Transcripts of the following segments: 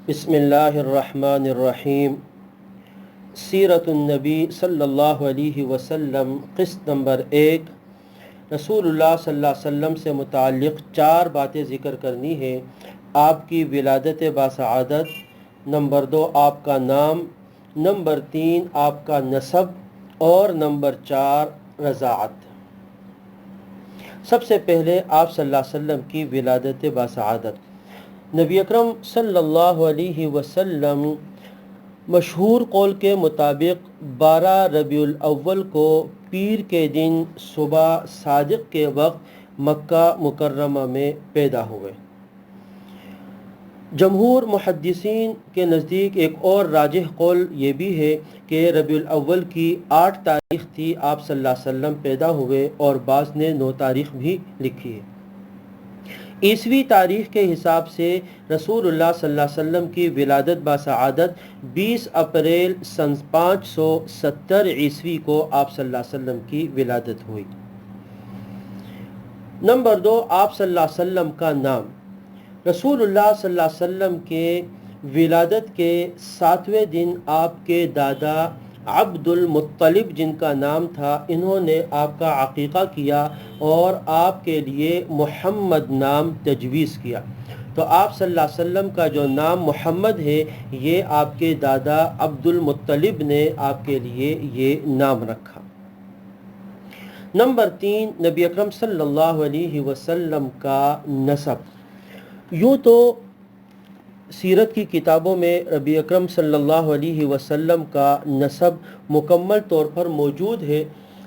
بسم اللہ الرحمن الرحیم۔ سیرت النبی صلی اللہ علیہ وسلم، قسط نمبر 1۔ رسول اللہ صلی اللہ علیہ وسلم سے متعلق 4 باتیں ذکر کرنی ہے۔ آپ کی ولادت باسعادت، نمبر 2 آپ کا نام، نمبر 3 آپ کا نسب، اور نمبر 4 رضاعت۔ سب سے پہلے آپ صلی اللہ علیہ وسلم کی ولادت باسعادت۔ نبی اکرم صلی اللہ علیہ وسلم مشہور قول کے مطابق 12 ربیع الاول کو پیر کے دن صبح صادق کے وقت مکہ مکرمہ میں پیدا ہوئے۔ جمہور محدثین کے نزدیک ایک اور راجح قول یہ بھی ہے کہ ربیع الاول کی 8 تاریخ تھی آپ صلی اللہ علیہ وسلم پیدا ہوئے، اور بعض نے 9 تاریخ بھی لکھی ہے۔ عیسوی تاریخ کے حساب سے رسول اللہ صلی اللہ علیہ وسلم کی ولادت باسعادت 20 اپریل سن 570 عیسوی کو آپ صلی اللہ علیہ وسلم کی ولادت ہوئی۔ نمبر 2 آپ صلی اللہ علیہ وسلم کا نام۔ رسول اللہ صلی اللہ علیہ وسلم کے ولادت کے 7ویں دن آپ کے دادا عبد المطلب، جن کا نام تھا، انہوں نے آپ کا عقیقہ کیا اور آپ کے لیے محمد نام تجویز کیا۔ تو آپ صلی اللہ علیہ وسلم کا جو نام محمد ہے، یہ آپ کے دادا عبد المطلب نے آپ کے لیے یہ نام رکھا۔ نمبر 3 نبی اکرم صلی اللہ علیہ وسلم کا نسب۔ یوں تو سیرت کی کتابوں میں نبی اکرم صلی اللہ علیہ وسلم کا نسب مکمل طور پر موجود ہے،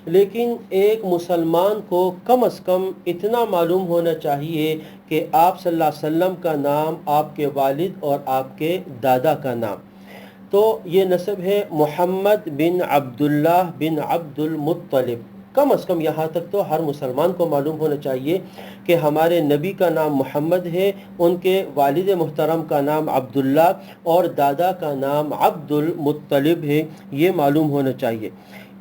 لیکن ایک مسلمان کو کم از کم اتنا معلوم ہونا چاہیے کہ آپ صلی اللہ علیہ وسلم کا نام، آپ کے والد اور آپ کے دادا کا نام، تو یہ نسب ہے محمد بن عبداللہ بن عبد المطلب۔ کم از کم یہاں تک تو ہر مسلمان کو معلوم ہونا چاہیے کہ ہمارے نبی کا نام محمد ہے، ان کے والد محترم کا نام عبداللہ اور دادا کا نام عبد المطلب ہے، یہ معلوم ہونا چاہیے۔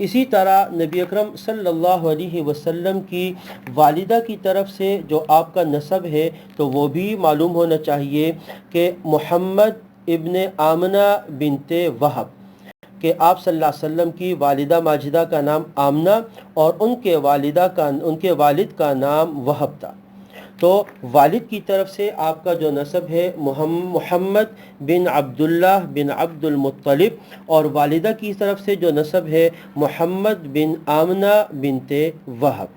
اسی طرح نبی اکرم صلی اللہ علیہ وسلم کی والدہ کی طرف سے جو آپ کا نسب ہے، تو وہ بھی معلوم ہونا چاہیے کہ محمد ابن آمنہ بنت وہب، کہ آپ صلی اللہ علیہ وسلم کی والدہ ماجدہ کا نام آمنہ اور ان کے والد کا نام وہب تھا۔ تو والد کی طرف سے آپ کا جو نسب ہے محمد بن عبداللہ بن عبد المطلب، اور والدہ کی طرف سے جو نسب ہے محمد بن آمنہ بنت وہب۔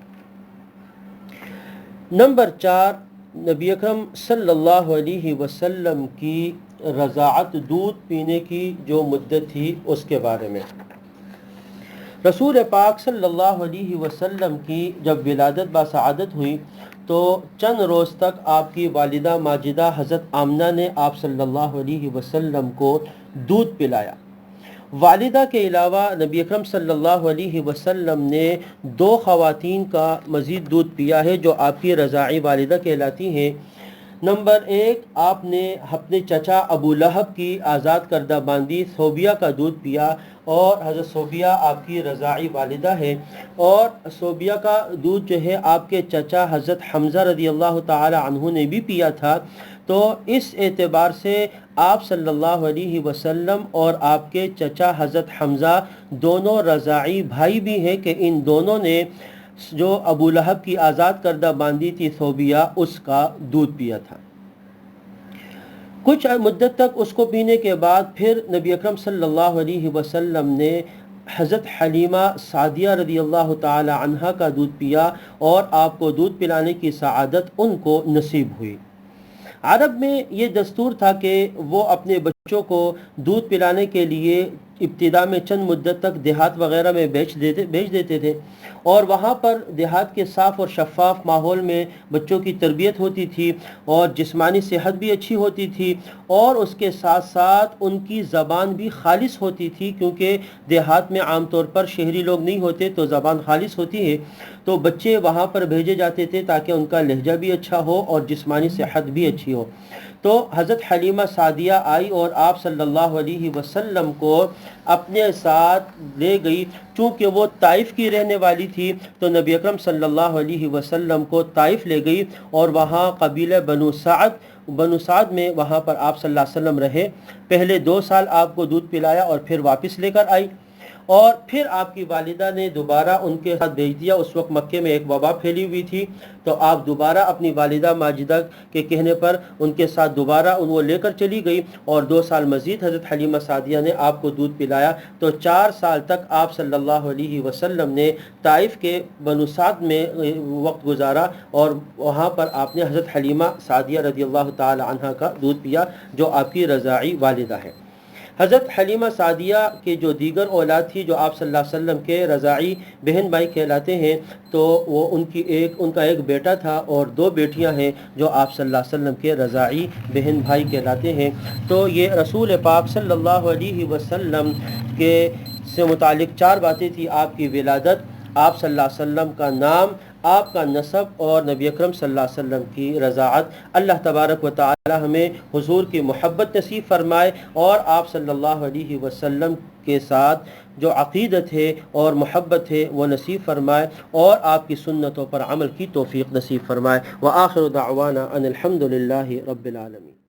نمبر 4 نبی اکرم صلی اللہ علیہ وسلم کی رضاعت، دودھ پینے کی جو مدت تھی اس کے بارے میں۔ رسول پاک صلی اللہ علیہ وسلم کی جب ولادت باسعادت ہوئی تو چند روز تک آپ کی والدہ ماجدہ حضرت آمنہ نے آپ صلی اللہ علیہ وسلم کو دودھ پلایا۔ والدہ کے علاوہ نبی اکرم صلی اللہ علیہ وسلم نے 2 خواتین کا مزید دودھ پیا ہے جو آپ کی رضاعی والدہ کہلاتی ہیں۔ نمبر 1 آپ نے اپنے چچا ابو لہب کی آزاد کردہ باندی صوبیہ کا دودھ پیا، اور حضرت صوبیہ آپ کی رضاعی والدہ ہے، اور صوبیہ کا دودھ جو ہے آپ کے چچا حضرت حمزہ رضی اللہ تعالی عنہ نے بھی پیا تھا۔ تو اس اعتبار سے آپ صلی اللہ علیہ وسلم اور آپ کے چچا حضرت حمزہ دونوں رضاعی بھائی بھی ہیں، کہ ان دونوں نے جو ابو لہب کی آزاد کردہ باندی تھی صوبیہ، اس کا دودھ پیا تھا۔ کچھ مدت تک اس کو پینے کے بعد پھر نبی اکرم صلی اللہ علیہ وسلم نے حضرت حلیمہ سعدیہ رضی اللہ تعالی عنہا کا دودھ پیا، اور آپ کو دودھ پلانے کی سعادت ان کو نصیب ہوئی۔ عرب میں یہ دستور تھا کہ وہ اپنے بچوں کو دودھ پلانے کے لیے ابتدا میں چند مدت تک دیہات وغیرہ میں بھیج دیتے تھے، اور وہاں پر دیہات کے صاف اور شفاف ماحول میں بچوں کی تربیت ہوتی تھی، اور جسمانی صحت بھی اچھی ہوتی تھی، اور اس کے ساتھ ساتھ ان کی زبان بھی خالص ہوتی تھی، کیونکہ دیہات میں عام طور پر شہری لوگ نہیں ہوتے تو زبان خالص ہوتی ہے، تو بچے وہاں پر بھیجے جاتے تھے تاکہ ان کا لہجہ بھی اچھا ہو اور جسمانی صحت بھی اچھی ہو۔ تو حضرت حلیمہ سعدیہ آئی اور آپ صلی اللہ علیہ وسلم کو اپنے ساتھ لے گئی۔ چونکہ وہ طائف کی رہنے والی تھی تو نبی اکرم صلی اللہ علیہ وسلم کو طائف لے گئی، اور وہاں قبیلہ بنو سعد بنو سعد میں وہاں پر آپ صلی اللہ علیہ وسلم رہے. پہلے 2 سال آپ کو دودھ پلایا اور پھر واپس لے کر آئی، اور پھر آپ کی والدہ نے دوبارہ ان کے ساتھ بھیج دیا. اس وقت مکے میں ایک وبا پھیلی ہوئی تھی، تو آپ دوبارہ اپنی والدہ ماجدہ کے کہنے پر ان کے ساتھ دوبارہ وہ لے کر چلی گئی، اور 2 سال مزید حضرت حلیمہ سعدیہ نے آپ کو دودھ پلایا. تو 4 سال تک آپ صلی اللہ علیہ وسلم نے طائف کے بنو سعد میں وقت گزارا، اور وہاں پر آپ نے حضرت حلیمہ سعدیہ رضی اللہ تعالی عنہ کا دودھ پیا جو آپ کی رضاعی والدہ ہے. حضرت حلیمہ سعدیہ کے جو دیگر اولاد تھی جو آپ صلی اللہ علیہ وسلم کے رضاعی بہن بھائی کہلاتے ہیں، تو وہ ان کا ایک بیٹا تھا اور 2 بیٹیاں ہیں جو آپ صلی اللہ علیہ وسلم کے رضاعی بہن بھائی کہلاتے ہیں. تو یہ رسول پاک صلی اللہ علیہ وسلم کے سے متعلق 4 باتیں تھیں: آپ کی ولادت، آپ صلی اللہ علیہ وسلم کا نام، آپ کا نسب، اور نبی اکرم صلی اللہ علیہ وسلم کی رضاعت. اللہ تبارک و تعالی ہمیں حضور کی محبت نصیب فرمائے، اور آپ صلی اللہ علیہ وسلم کے ساتھ جو عقیدت ہے اور محبت ہے وہ نصیب فرمائے، اور آپ کی سنتوں پر عمل کی توفیق نصیب فرمائے. وآخر دعوانا ان الحمد للہ رب العالمین.